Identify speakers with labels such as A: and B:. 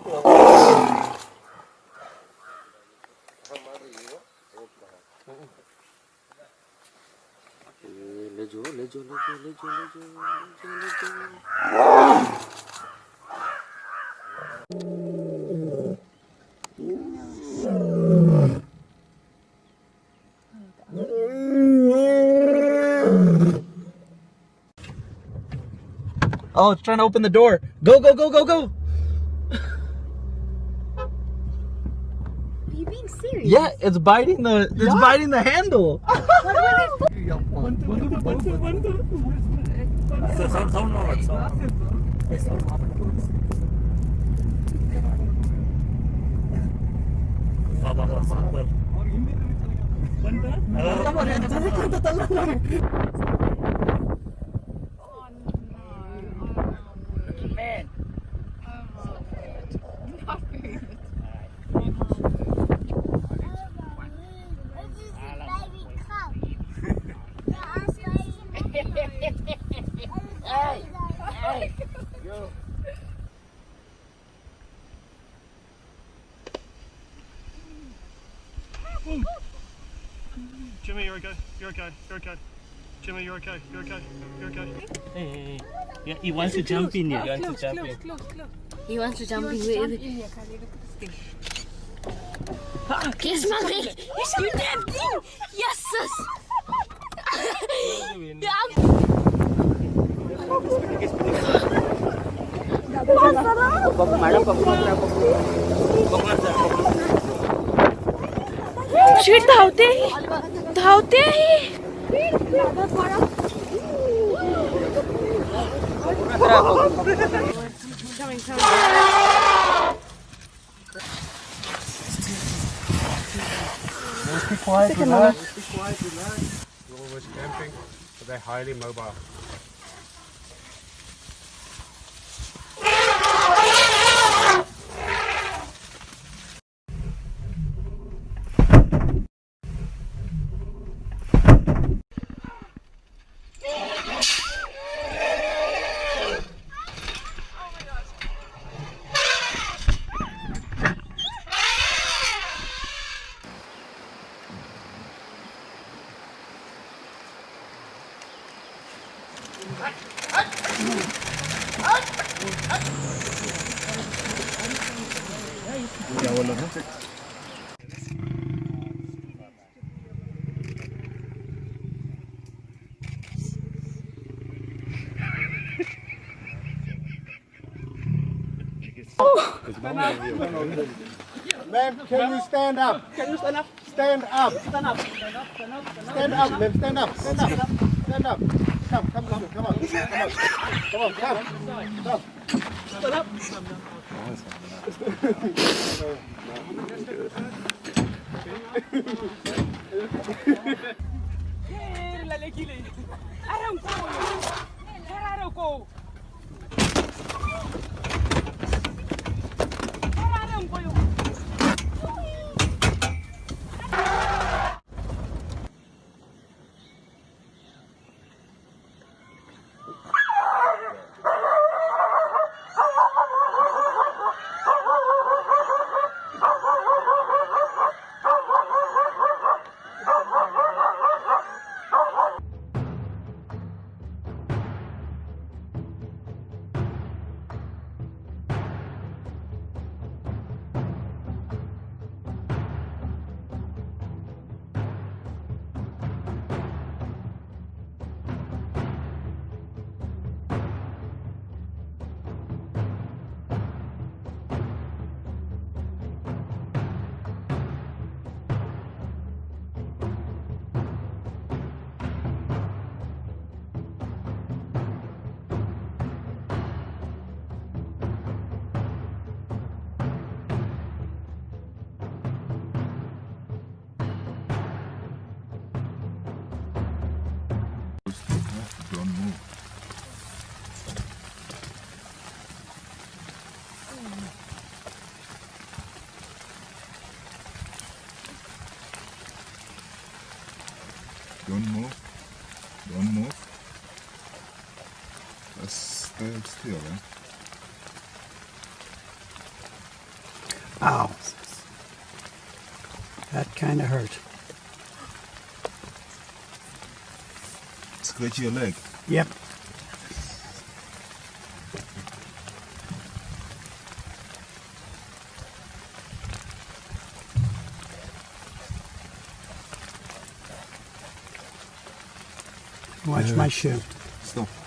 A: લેજો લેજો લેજો લેજો લેજો લેજો લેજો.
B: Oh, it's trying to open the door. Go, go, go, go, go.
C: Are you being serious?
B: Yeah, it's biting the handle.
D: Jimmy, you're okay. You're okay. You're okay. Jimmy, you're okay. You're okay. You're okay.
E: Hey. Yeah, he wants to jump in here. He wants to jump in.
C: He wants to jump in. Yes, mommy. You damn thing. Yes, sis. Sheet धावते ही
D: Be quiet, relax. Be quiet, relax. You're always camping, but they're highly mobile. Ma'am, can you stand up? Can you stand up? Stand up. Stand up. Stand up, ma'am. Stand up. Stand up. Stand up. Come on. Come on. Come. Stand up.
F: Don't move. Don't move. Just stay still, eh?
G: Ow. That kind of hurt.
F: Scratch your leg.
G: Yep. Watch my shoe.
F: Stop.